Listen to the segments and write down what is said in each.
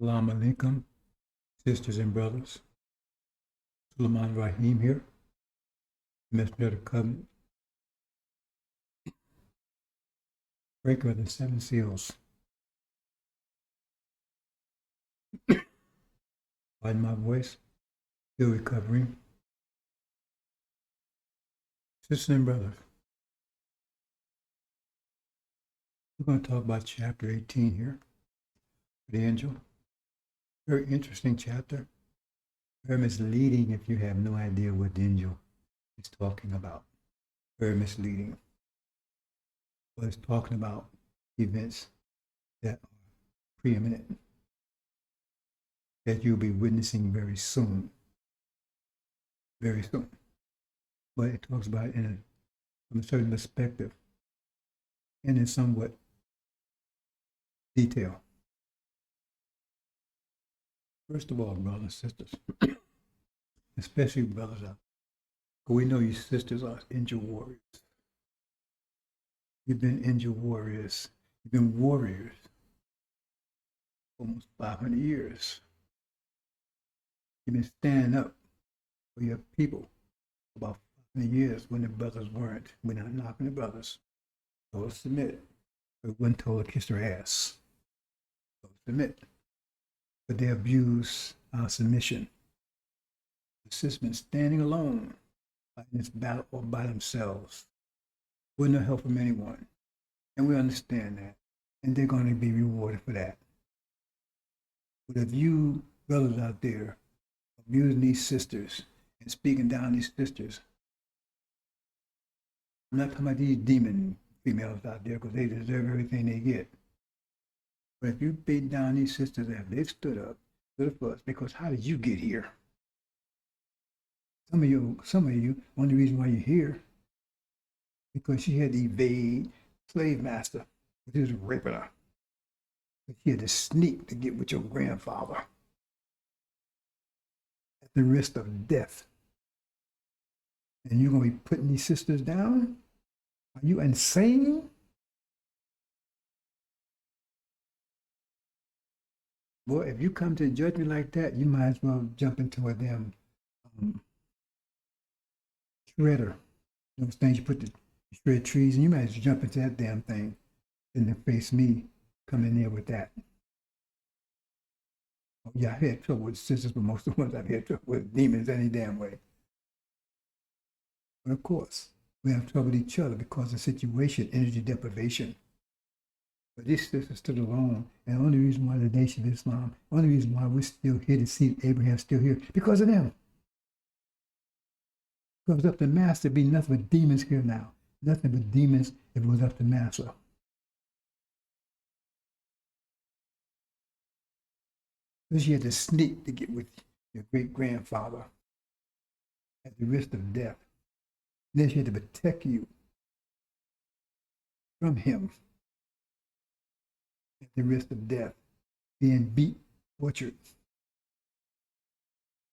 Assalamu alaikum, sisters and brothers. Sulaiman Rahim here, Messenger of the Covenant, breaker of the seven seals. Pardon my voice, still recovering. Sisters and brothers, we're going to talk about chapter 18 here, the angel. Very interesting chapter, very misleading if you have no idea what the angel is talking about. Very misleading. But it's talking about events that are preeminent, that you'll be witnessing very soon. Very soon. But it talks about it from a certain perspective and in somewhat detail. First of all, brothers and sisters, especially brothers out, we know you sisters are angel warriors. You've been angel warriors. You've been warriors for almost 500 years. You've been standing up for your people for about 500 years when the brothers weren't. We're not knocking the brothers. Those submit. We weren't told to kiss their ass. Those submit. But they abuse our submission. The sisters been standing alone in this battle all by themselves with no help from anyone. And we understand that. And they're going to be rewarded for that. But if you brothers out there abusing these sisters and speaking down these sisters, I'm not talking about these demon females out there because they deserve everything they get. But if you beat down these sisters after they've stood up, for us, because how did you get here? Some of you, one of the reasons why you're here, because she had to evade slave master, who was raping her. But she had to sneak to get with your grandfather at the risk of death. And you're going to be putting these sisters down? Are you insane? Boy, if you come to judgment like that, you might as well jump into a damn shredder. Those things you put to shred trees, and you might as well jump into that damn thing than to face me coming there with that. Oh, yeah, I've had trouble with sisters, but most of the ones I've had trouble with demons any damn way. But of course, we have trouble with each other because of situation, energy deprivation. But these sisters stood alone, and the only reason why the Nation of Islam, the only reason why we're still here to see Abraham still here, because of them. If it was up to Master, there'd be nothing but demons here now. Nothing but demons if it was up to Master. So she had to sneak to get with your great-grandfather at the risk of death. And then she had to protect you from him at the risk of death, being beat, tortured,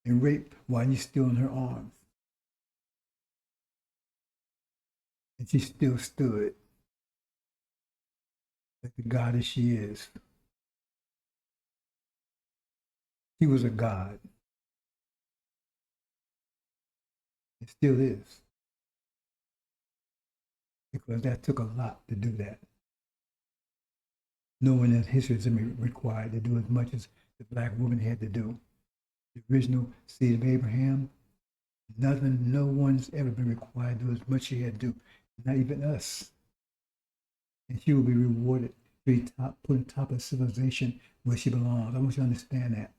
and raped while you're still in her arms. And she still stood like the goddess she is. She was a god. It still is. Because that took a lot to do that. No one in history has been required to do as much as the black woman had to do. The original seed of Abraham, no one's ever been required to do as much she had to do, not even us. And she will be rewarded to be put on top of civilization where she belongs. I want you to understand that.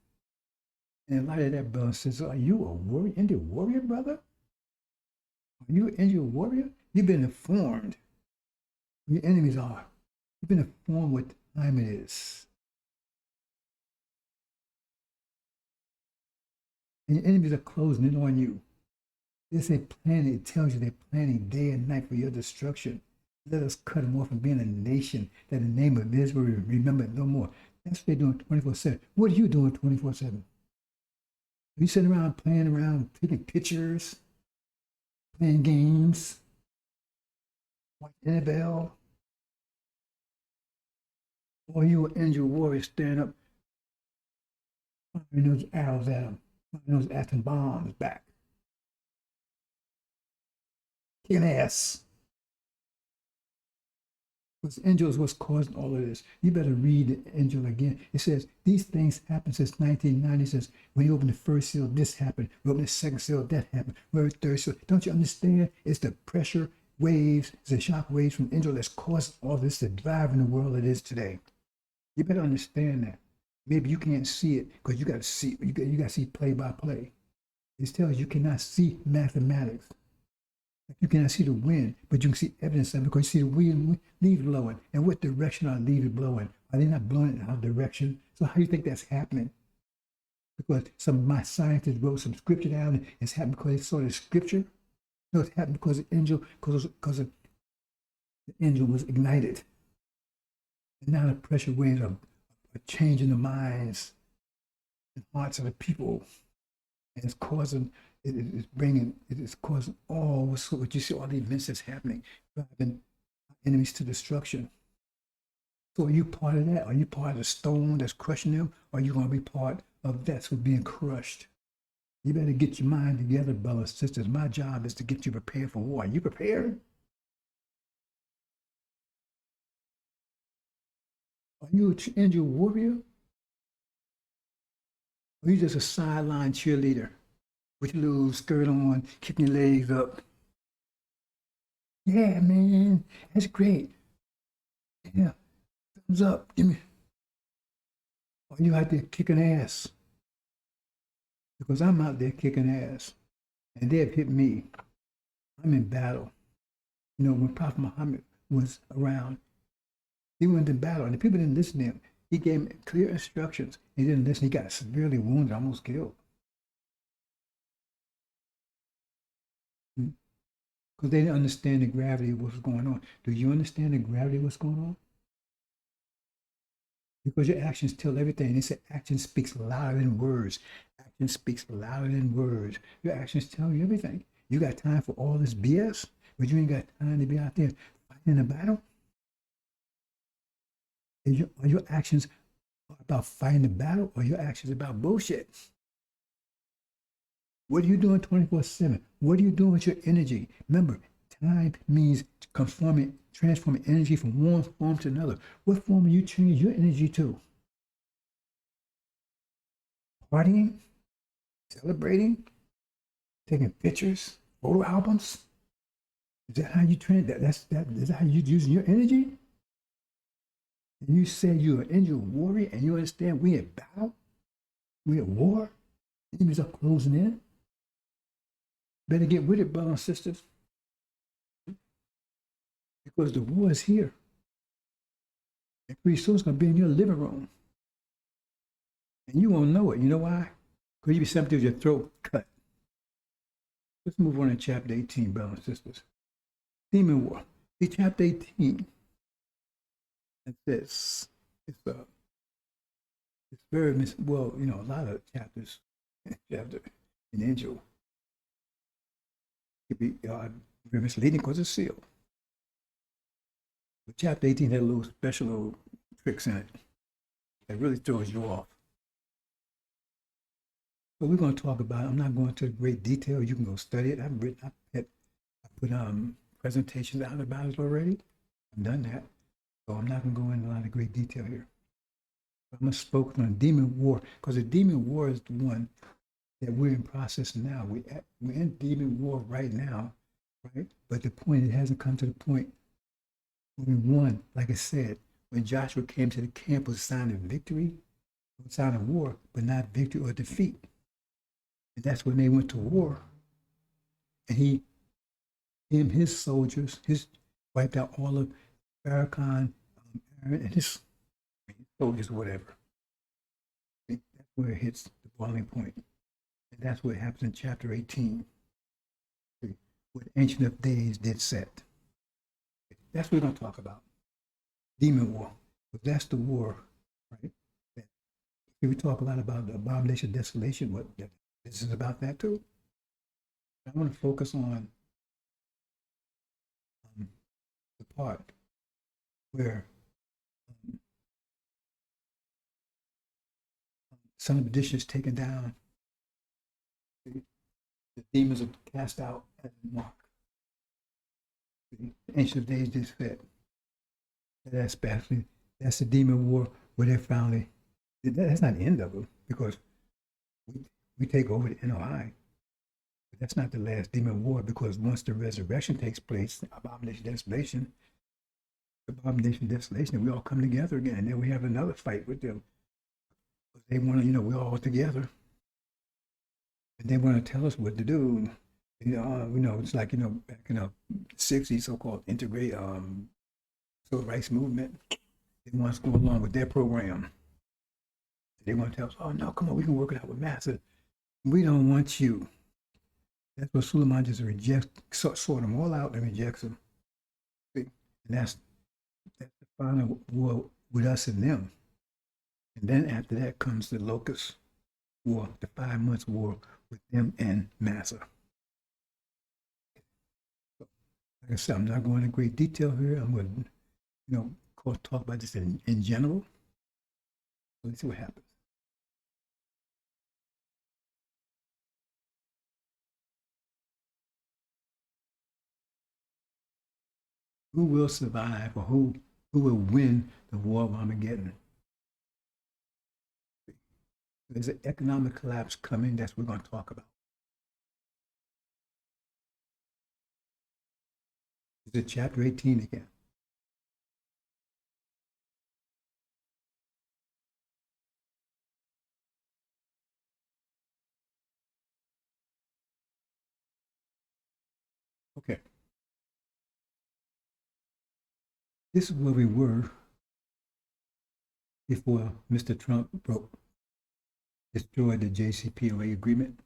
And in light of that, brother says, are you a warrior, Indian warrior, brother? Are you an Indian warrior? You've been informed who your enemies are. You've been informed what time it is. And your enemies are closing in on you. It tells you they're planning day and night for your destruction. Let us cut them off from being a nation that in the name of Israel remember no more. That's what they're doing 24/7. What are you doing 24/7? Are you sitting around playing around, taking pictures, playing games, watching Annabelle? Or you an angel warrior stand up firing those arrows at them, firing those atom bombs back, kicking ass. Because angels was causing all of this. You better read the angel again. It says these things happened since 1990. It says when you open the first seal, this happened. When you open the second seal, that happened. When you open the third seal, don't you understand? It's the pressure waves, it's the shock waves from the angel that's causing all this to drive in the world it is today. You better understand that. Maybe you can't see it because you got to see. You got to see play by play. It tells you cannot see mathematics. You cannot see the wind, but you can see evidence of it because you see the wind leaves blowing. And what direction are leaves blowing? Are they not blowing in our direction? So how do you think that's happening? Because some of my scientists wrote some scripture down and it's happened because they saw the scripture. No, it's happened because the angel, because the angel was ignited. And now the pressure waves are changing the minds and hearts of the people. And it's causing it is causing all what you see, all the events that's happening, driving enemies to destruction. So are you part of that? Are you part of the stone that's crushing them? Or are you going to be part of that's what's being crushed? You better get your mind together, brothers and sisters. My job is to get you prepared for war. Are you prepared? Are you an angel warrior? Or are you just a sideline cheerleader with your little skirt on, kicking your legs up? Yeah, man, that's great. Yeah, thumbs up. Give me. Or you out there kicking ass? Because I'm out there kicking ass, and they've hit me. I'm in battle. You know, when Prophet Muhammad was around, he went to battle, and the people didn't listen to him. He gave him clear instructions. He didn't listen. He got severely wounded, almost killed. Because they didn't understand the gravity of what's going on. Do you understand the gravity of what's going on? Because your actions tell everything. They say action speaks louder than words. Action speaks louder than words. Your actions tell you everything. You got time for all this BS, but you ain't got time to be out there fighting a battle? Are your actions about fighting the battle or your actions about bullshit? What are you doing 24/7? What are you doing with your energy? Remember, time means transforming energy from one form to another. What form are you changing your energy to? Partying? Celebrating? Taking pictures? Photo albums? Is that how you train? Is that how you using your energy? And you say you're an angel warrior and you understand we at battle? We at war? Enemies are closing in? Better get with it, brothers and sisters. Because the war is here. And pretty soon it's going to be in your living room. And you won't know it. You know why? Because you be something with your throat cut. Let's move on to chapter 18, brothers and sisters. Demon war. See, chapter 18, it says, it's very, well, you know, a lot of chapters, chapter in angel, could be very misleading because it's sealed. But chapter 18 had a little special little tricks in it that really throws you off. But we're going to talk about it. I'm not going into great detail. You can go study it. I put presentations out about it already. I've done that. So I'm not going to go into a lot of great detail here. But I'm going to focus on demon war because the demon war is the one that we're in process now. We're in demon war right now, right? But the point, it hasn't come to the point when we won. Like I said, when Joshua came to the camp, was a sign of victory, a sign of war, but not victory or defeat. And that's when they went to war. And his soldiers, wiped out all of Farrakhan, Aaron, and his soldiers, whatever. That's where it hits the boiling point. And that's what happens in chapter 18. What Ancient of Days did set. That's what we're going to talk about. Demon war. But that's the war, right? We talk a lot about the abomination of desolation. What this is about that too. I want to focus on the part where son of perdition is taken down. The demons are cast out as a mark. The Ancient of Days is fit. That's basically, that's the demon war where they finally, that's not the end of it because we take over the NOI. But that's not the last demon war because once the resurrection takes place, abomination, desolation, we all come together again. And then we have another fight with them. They want to, we're all together. And they want to tell us what to do. It's like, back in the 60s, so-called integrate civil rights movement. They want us to go along with their program. They want to tell us, oh, no, come on, we can work it out with Massa. We don't want you. That's what Suleiman just rejects, sort them all out and rejects them. See? And that's the final war with us and them. And then after that comes the Locust War, the 5 months war with them and Massa. So, like I said, I'm not going into great detail here. I'm going to talk about this in general. So let's see what happens. Who will survive or who will win the war of Armageddon? There's an economic collapse coming. That's what we're going to talk about. Is it chapter 18 again? Okay. This is where we were before Mr. Trump destroyed the JCPOA agreement.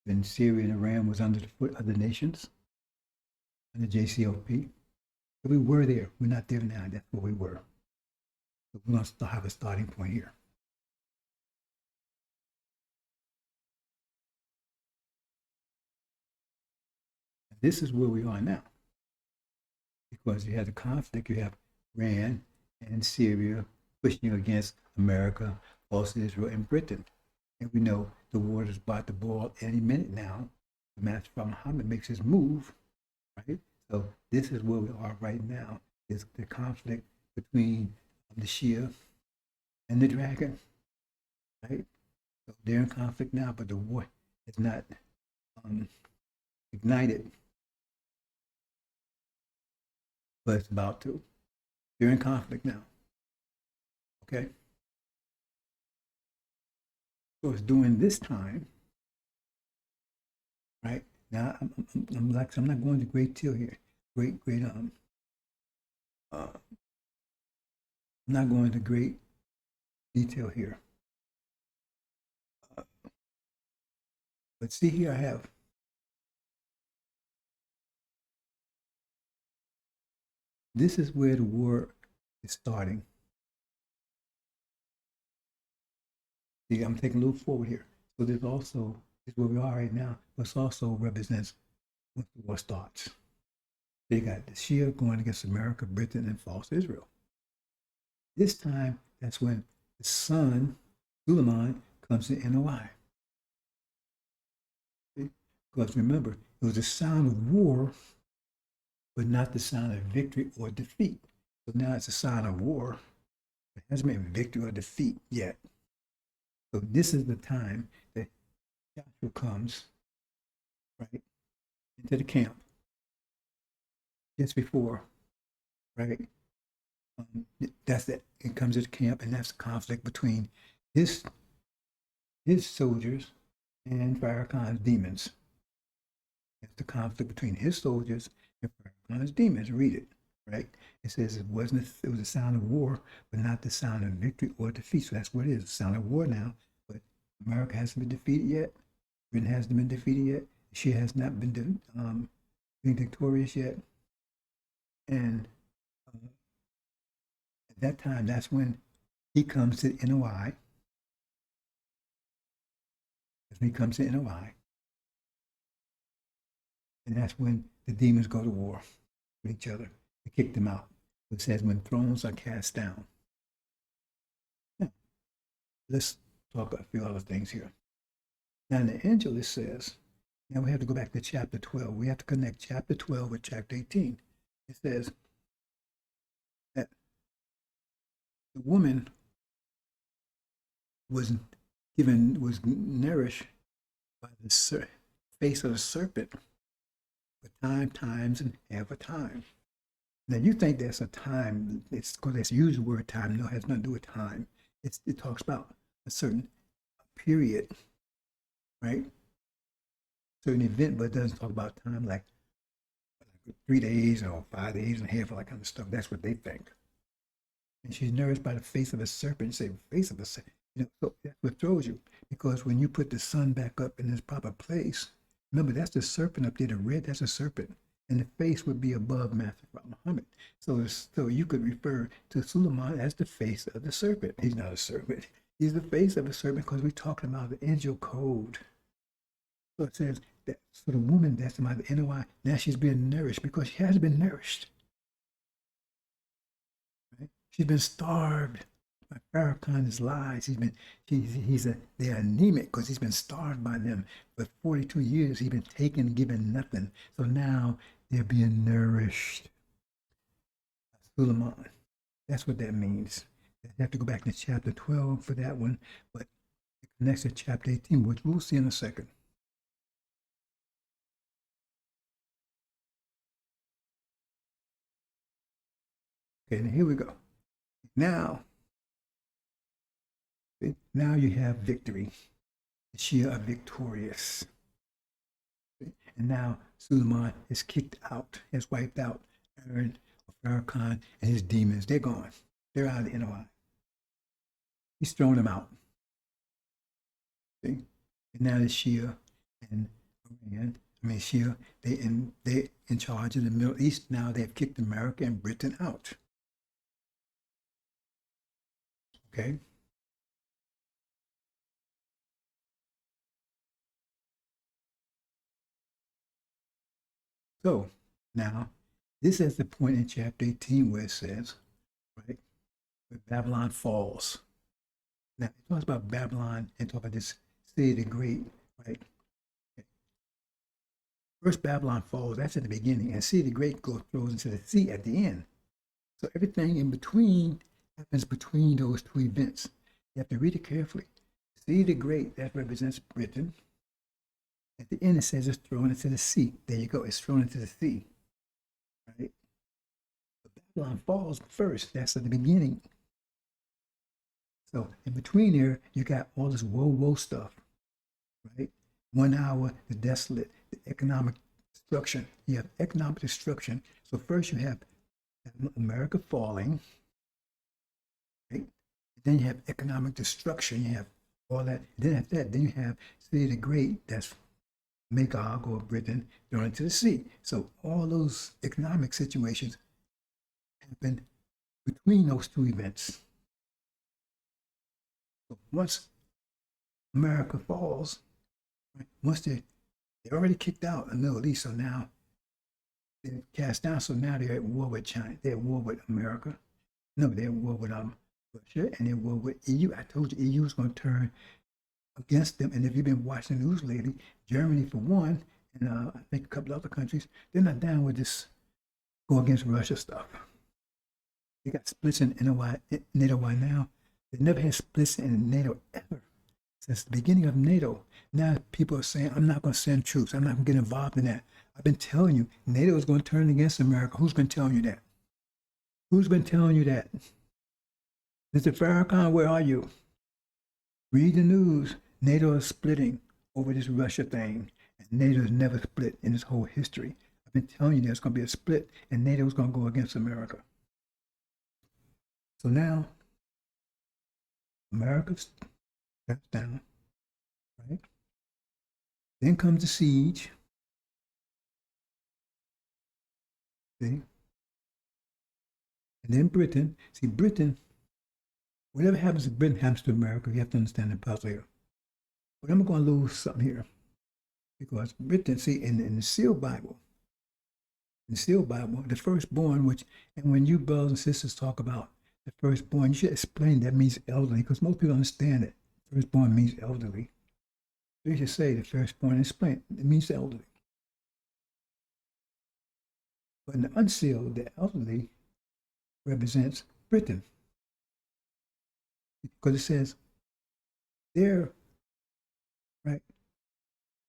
Then Syria and Iran was under the foot of the nations, and the JCPOA. So we were there. We're not there now. That's where we were. So we're going to have a starting point here. And this is where we are now. Because you have the conflict, you have Iran and Syria pushing against America, also Israel, and Britain. And we know the war is about to boil any minute now. The Master Muhammad makes his move, right? So this is where we are right now, is the conflict between the Shia and the dragon, right? So they're in conflict now, but the war is not ignited, but it's about to. They're in conflict now, okay? So it's during this time, right? Now I'm not going to great deal here. I'm not going into great detail here. But see here I have this is where the war is starting. See, I'm taking a little forward here. So there's also, this is where we are right now, but it also represents when the war starts. So you got the Shia going against America, Britain, and false Israel. This time, that's when the son, Suleiman, comes to NOI. See? Because remember, it was the sound of war, but not the sound of victory or defeat. So now it's a sign of war. It hasn't been victory or defeat yet. So this is the time that Joshua comes, right, into the camp just before, right? That's it. It comes to the camp, and that's the conflict between his soldiers and Farrakhan's demons. That's the conflict between his soldiers and Farrakhan's demons. Read it, right? It says it was a sound of war, but not the sound of victory or defeat. So that's what it is, the sound of war now. But America hasn't been defeated yet. Britain hasn't been defeated yet. She has not been victorious yet. And at that time, that's when he comes to NOI. That's when he comes to NOI. And that's when the demons go to war with each other to kick them out. It says when thrones are cast down. Now, let's talk about a few other things here. Now, in the angel, it says, now we have to go back to chapter 12. We have to connect chapter 12 with chapter 18. It says that the woman was nourished by the face of the serpent for times, and half a time. Now, you think that's a time, it's because that's used the word time. No, it has nothing to do with time. It talks about a certain period, right? Certain event, but it doesn't talk about time like 3 days or 5 days and a half, all that kind of stuff. That's what they think. And she's nourished by the face of a serpent. You say, face of a serpent. So that's what throws you. Because when you put the sun back up in its proper place, remember, that's the serpent up there. The red, that's a serpent. And the face would be above Master Muhammad. So you could refer to Suleiman as the face of the serpent. He's not a serpent. He's the face of a serpent because we're talking about the angel code. So it says that so the woman, that's about the NOI, now she's being nourished because she has been nourished. Right? She's been starved by Farrakhan's lies. They're anemic because he's been starved by them for 42 years. He's been taken, given nothing. So now they're being nourished. Suleiman. That's what that means. You have to go back to chapter 12 for that one, but it connects to chapter 18, which we'll see in a second. Okay, here we go. Now you have victory. The Shia are victorious. And now Suleiman is kicked out, has wiped out Aaron, Farrakhan, and his demons. They're gone. They're out of the NOI. He's thrown them out. See? And now the Shia and Iran, Shia, they're in charge of the Middle East. Now they've kicked America and Britain out. Okay? So now, this is the point in chapter 18 where it says, right, where Babylon falls. Now, it talks about Babylon and talk about this city the great, right? Okay. First, Babylon falls, that's at the beginning, and city the great goes throws into the sea at the end. So everything in between happens between those two events. You have to read it carefully. City the great, that represents Britain. At the end, it says it's thrown into the sea. There you go. It's thrown into the sea. Right? But Babylon falls first. That's at the beginning. So in between there, you got all this woe stuff. Right? 1 hour, the desolate, the economic destruction. You have economic destruction. So first you have America falling. Right? Then you have economic destruction. You have all that. Then after that, then you have City the Great. That's Magog or Britain thrown into the sea. So all those economic situations happen between those two events. So once America falls, right, once they're already kicked out in the Middle East, so now they're cast down. So now they're at war with China. They're at war with America. No, they're at war with Russia, and they're at war with EU. I told you EU is going to turn against them. And if you've been watching the news lately, Germany for one, and I think a couple other countries, they're not down with this go against Russia stuff. They got splits in NATO right now. They never had splits in NATO ever since the beginning of NATO. Now people are saying, I'm not going to send troops. I'm not going to get involved in that. I've been telling you, NATO is going to turn against America. Who's been telling you that? Who's been telling you that? Mr. Farrakhan, where are you? Read the news. NATO is splitting over this Russia thing. And NATO has never split in its whole history. I've been telling you there's going to be a split and NATO is going to go against America. So now, America steps down, right? Then comes the siege. See? And then Britain. See, Britain, whatever happens to Britain happens to America. You have to understand the puzzle here. But I'm going to lose something here. Because Britain, see, in the Seal Bible, the firstborn, and when you brothers and sisters talk about the firstborn, you should explain that means elderly, because most people understand it. Firstborn means elderly. They should say the firstborn is plain. It means elderly. But in the unsealed, the elderly represents Britain. Because it says they're right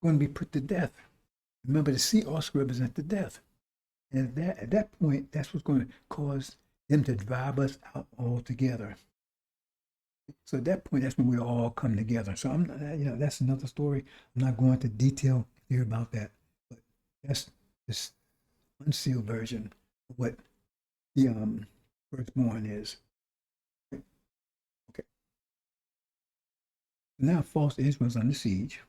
going to be put to death. Remember, the sea also represents the death. And at that point, that's what's going to cause them to drive us out altogether. So at that point, that's when we all come together. So I'm not, that's another story. I'm not going into detail here about that, but that's this unsealed version of what the firstborn is. Okay. Now false Israel is under siege.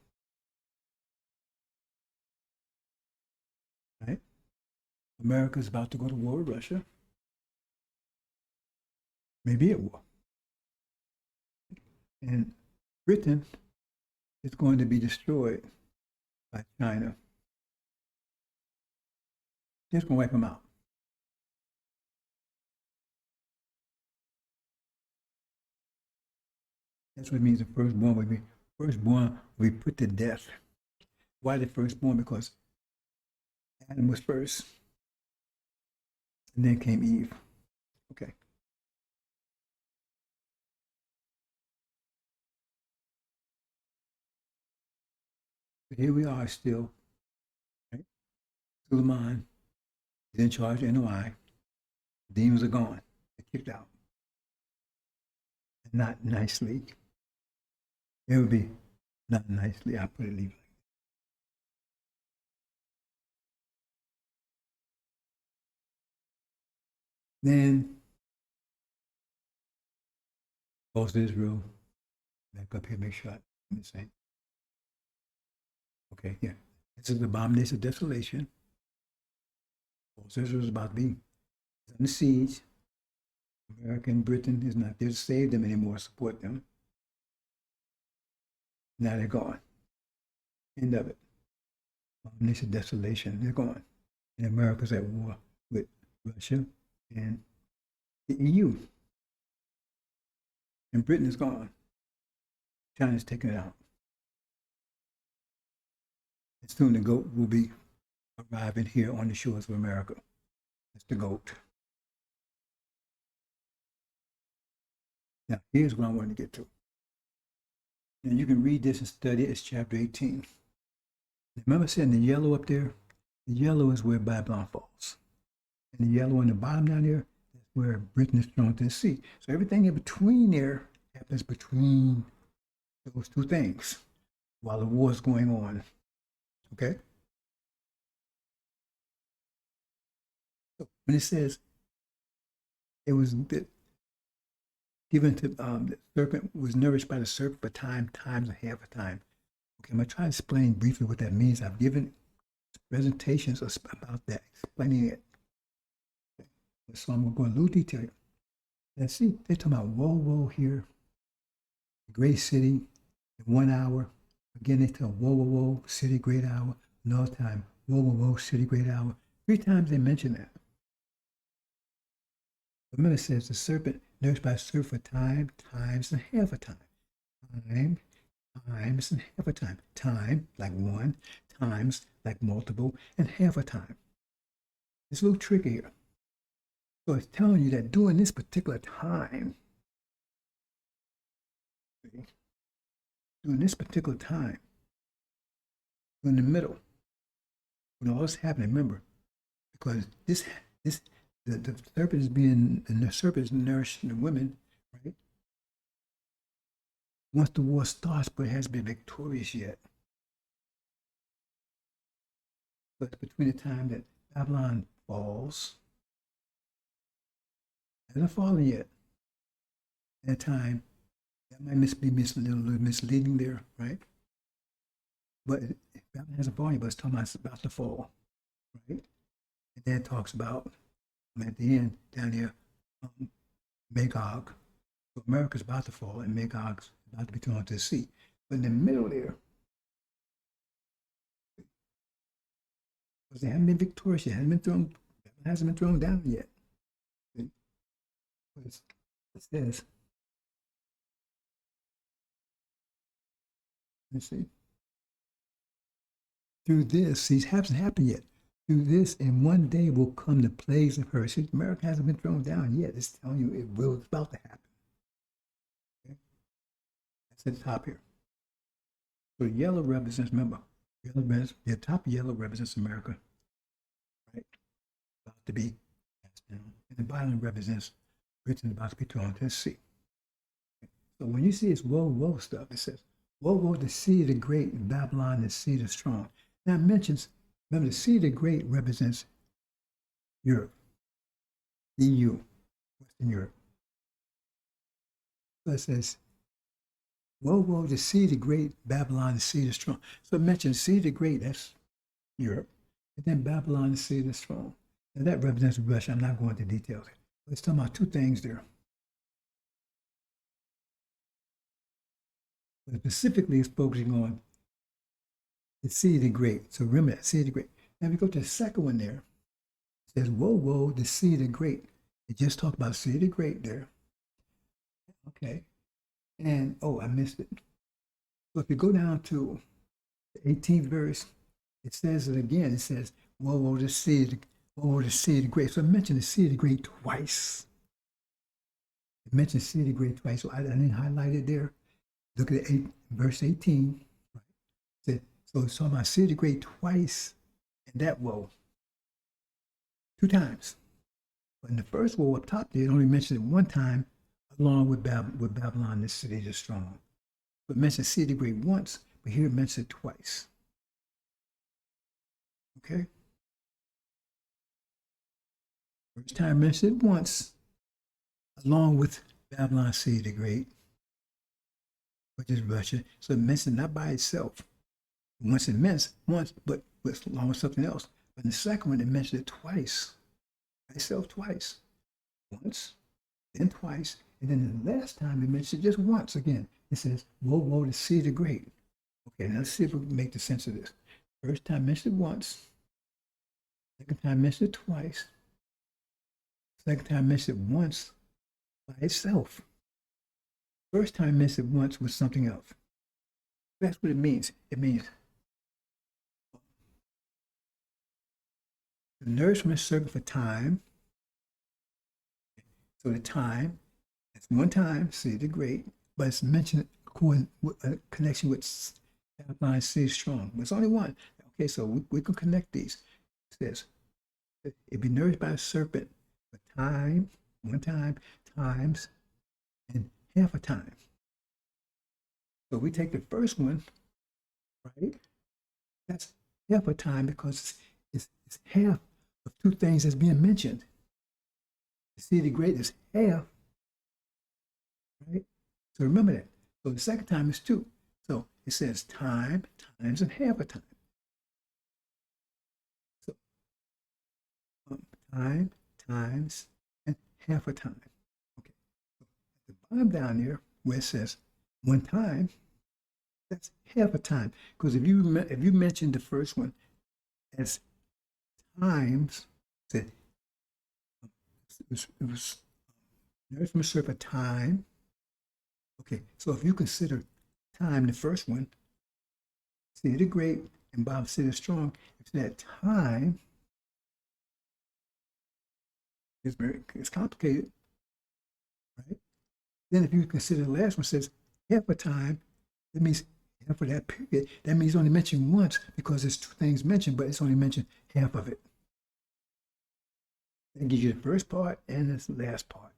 Right? America is about to go to war with Russia. Maybe at war. And Britain is going to be destroyed by China. Just going to wipe them out. That's what it means the firstborn will be put to death. Why the firstborn? Because Adam was first, and then came Eve. Okay. So here we are still, right? Suleiman is in charge of NOI. Demons are gone. They're kicked out. Not nicely. It would be not nicely. I put it leave. Then false Israel. Back up here, make sure I'm the same. Okay, yeah. This is the abomination of desolation. False Israel is about to be under siege. America and Britain is not there to save them anymore, support them. Now they're gone. End of it. Abomination of desolation, they're gone. And America's at war with Russia and the EU. And Britain is gone. China's taking it out. And soon the goat will be arriving here on the shores of America. That's the goat. Now, here's what I want to get to. And you can read this and study it. It's chapter 18. Remember saying the yellow up there? The yellow is where Babylon falls. And the yellow on the bottom down there, that's where Britain is thrown to the sea. So everything in between there happens between those two things while the war is going on. Okay? So when it says it was given to the serpent was nourished by the serpent for times a half a time. Okay, I'm going to try to explain briefly what that means. I've given presentations about that, explaining it. Okay. So I'm going to go in a little detail. Let's see, they're talking about woe here, great city, in 1 hour. Again, they tell woe, city, great hour. Another time, woe, city, great hour. 3 times they mention that. Remember, it says the serpent nourished by the serpent for times and half a time. Times and half a time. Time, like one, times, like multiple, and half a time. It's a little tricky here. So it's telling you that during this particular time, during this particular time, in the middle, when all this happening, remember, because the serpent is being, and the serpent is nourishing the women, right? Once the war starts, but it hasn't been victorious yet. But between the time that Babylon falls, it hasn't fallen yet. At the time, that might be a little misleading there, right? But Babylon hasn't fallen yet, but it's talking about it's about to fall, right? And then it talks about, at the end, down here, Magog. So America's about to fall, and Magog's about to be thrown to the sea. But in the middle there, because they haven't been victorious yet, hasn't been thrown down yet. It says, Let's see. Through this, these hasn't happened yet. Through this, in one day will come the plagues of her. See, America hasn't been thrown down yet. It's telling you it will. It's about to happen. Okay? That's at the top here. So yellow represents, remember, yellow represents, the top yellow represents America, right? About to be cast down. And the bottom represents Britain about to be thrown to the sea. So when you see this woe, woe stuff, it says, woe, woe, the sea of the great, and Babylon, the sea of the strong. Now it mentions, remember, the sea of the great represents Europe, EU, Western Europe. So it says, woe, woe, the sea of the great, Babylon, the sea of the strong. So it mentions sea of the great, that's Europe, and then Babylon, the sea of the strong. Now that represents Russia. I'm not going into details. Let's talk about two things there. But specifically, it's focusing on the sea of the great. So remember that, sea of the great. Now, if we go to the second one there, it says, woe, woe, the sea of the great. It just talked about sea of the great there. Okay. And, oh, I missed it. So if you go down to the 18th verse, it says it again. It says, woe, woe, the sea of the, woe, the sea of the great. So I mentioned the sea of the great twice. It mentioned the sea of the great twice. So I didn't highlight it there. Look at verse 18. Right? So it's talking about sea of the great twice, and that woe. 2 times. But in the first woe up top there, it only mentioned it 1 time, along with Babylon, the city is strong. But it mentioned sea of the great once, but here it mentioned it twice. Okay? First time mentioned it once, along with Babylon, sea of the great, which is Russia. So it mentioned not by itself. Once it meant once, but along with something else. But in the second one, it mentioned it twice. By itself twice. Once, then twice, and then the last time it mentioned it just once again. It says, woe, woe, the sea of the great. Okay, now let's see if we can make the sense of this. First time mentioned it once. Second time mentioned it twice. Second time mentioned it once by itself. First time mentioned it once with something else. That's what it means. It means the nourishment servant for time. So the time, it's 1 time, sea the great, but it's mentioned with a connection with Babylon, sea strong. But it's only 1. Okay, so we can connect these. It says, it be nourished by a serpent for time, 1 time, times, and half a time. So we take the first one, right? That's half a time because it's half of 2 things that's being mentioned. The sea of the great is half, right? So remember that. So the second time is 2. So it says time, times, and half a time. So time, times, and half a time. Okay. So at the bottom down there where it says 1 time, that's half a time. Because if you mention the first one as times, it was nourishment served for time. Okay, so if you consider time the first one, sea the great and Bob sea the strong, if that time is it's complicated, right? Then if you consider the last one says half a time, that means half of that period. That means only mentioned once because there's 2 things mentioned, but it's only mentioned half of it. That gives you the first part and the last part.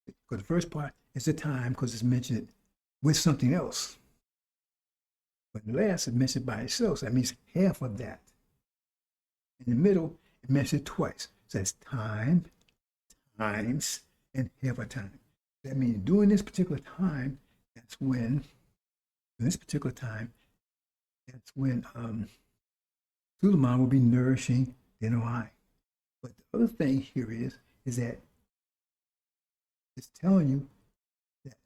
Because the first part is the time because it's mentioned with something else. But the last is mentioned by itself, so that means half of that. In the middle, it mentioned twice. So it's time, times, and half a time. That means during this particular time, that's when, Suleiman will be nourishing the NOI. But the other thing here is that it's telling you that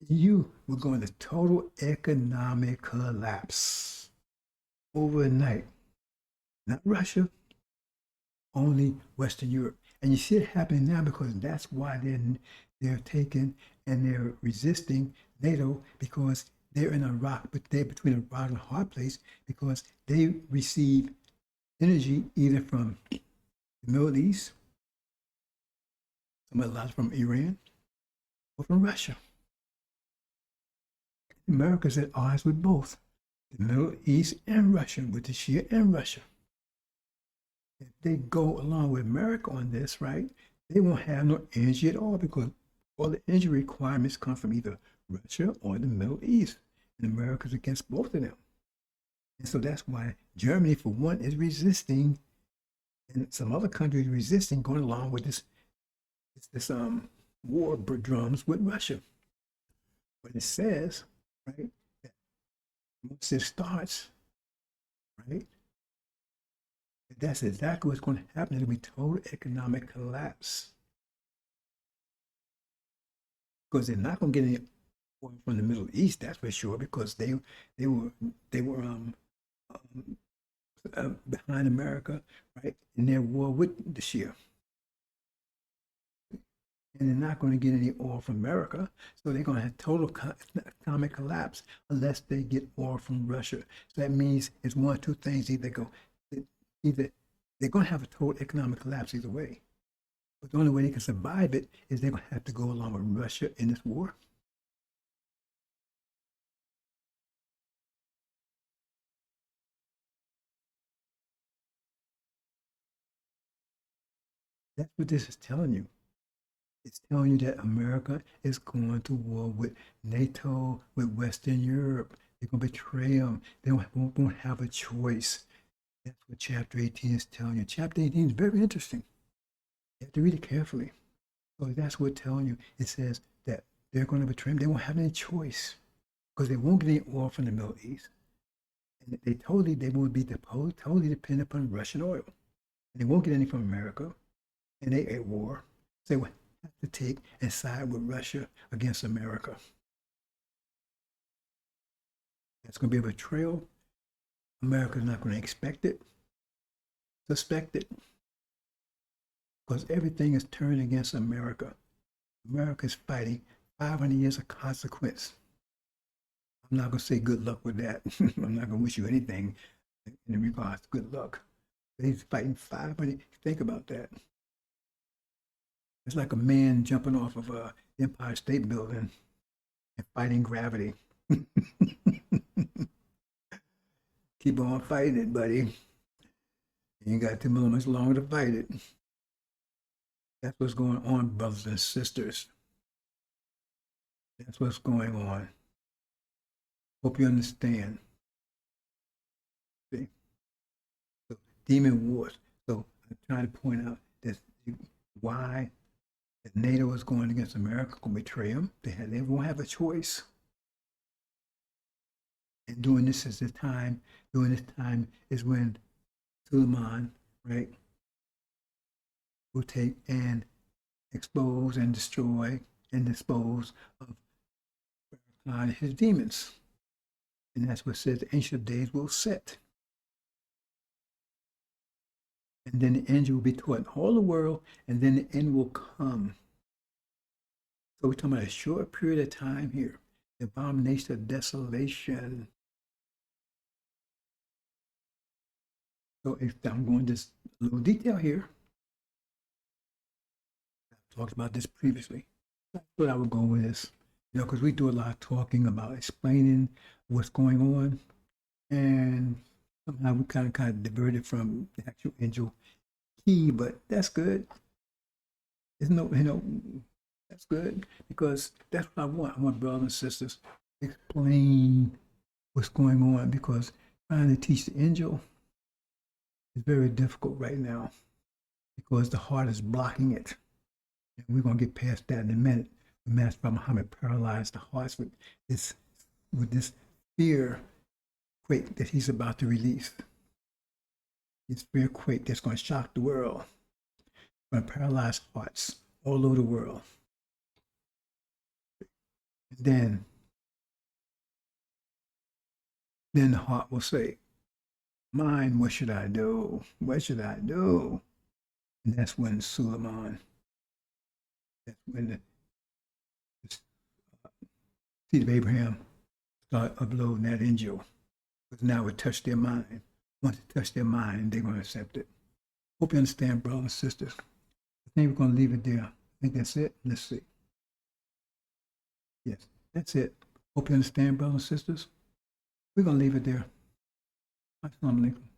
you will go into total economic collapse overnight. Not Russia, only Western Europe. And you see it happening now because that's why they're taking and they're resisting NATO because they're in a rock, but they're between a rock and a hard place because they receive energy either from the Middle East, a lot from Iran, or from Russia. America's at odds with both the Middle East and Russia, with the Shia and Russia. If they go along with America on this, right, they won't have no energy at all because all the energy requirements come from either Russia or the Middle East. And America's against both of them. And so that's why Germany, for one, is resisting, and some other countries resisting going along with this war drums with Russia. But it says, right, that once it starts, right, that's exactly what's going to happen. It'll be total economic collapse because they're not going to get any oil from the Middle East. That's for sure because they were behind America, right, in their war with the Shia. And they're not going to get any oil from America, so they're going to have total economic collapse unless they get oil from Russia. So that means it's one or two things: either they're going to have a total economic collapse either way, but the only way they can survive it is they're going to have to go along with Russia in this war. That's what this is telling you. It's telling you that America is going to war with NATO, with Western Europe. They're going to betray them. They won't have a choice. That's what chapter 18 is telling you. Chapter 18 is very interesting. You have to read it carefully. So that's what it's telling you. It says that they're going to betray them. They won't have any choice because they won't get any oil from the Middle East. And they will be totally dependent upon Russian oil. And they won't get any from America. And they at war. So they will have to take and side with Russia against America. That's going to be a betrayal. America's not going to expect it, suspect it, because everything is turned against America. America is fighting 500 years of consequence. I'm not going to say good luck with that. I'm not going to wish you anything in regards to good luck. But he's fighting 500. Think about that. It's like a man jumping off of the Empire State Building and fighting gravity. Keep on fighting it, buddy. You ain't got too much longer to fight it. That's what's going on, brothers and sisters. That's what's going on. Hope you understand. See? So, demon wars. So I'm trying to point out that why NATO is going against America, going to betray them. They won't have a choice. And during this time is when Suleiman, right, will take and expose and destroy and dispose of his demons. And that's what says the ancient days will set. And then the end will be taught in all the world, and then the end will come. So we're talking about a short period of time here. The abomination of desolation. So if I'm going to a little detail here, I've talked about this previously. That's what I would go with this, because we do a lot of talking about explaining what's going on, and somehow we kind of diverted from the actual angel key, but that's good. There's no, that's good because that's what I want. I want brothers and sisters to explain what's going on because trying to teach the angel is very difficult right now because the heart is blocking it. And we're going to get past that in a minute. The Master Muhammad paralyzed the hearts with this fear quake that he's about to release. This fear quake that's going to shock the world. Going to paralyze hearts all over the world. And then the heart will say, "Mine, what should I do? What should I do?" And that's when Suleiman, that's when the seed of Abraham start uploading that angel. Because now it touched their mind. Once it touched their mind, they're going to accept it. Hope you understand, brothers and sisters. I think we're going to leave it there. I think that's it. Let's see. Yes, that's it. Hope you understand, brothers and sisters. We're going to leave it there. Assalamu alaikum.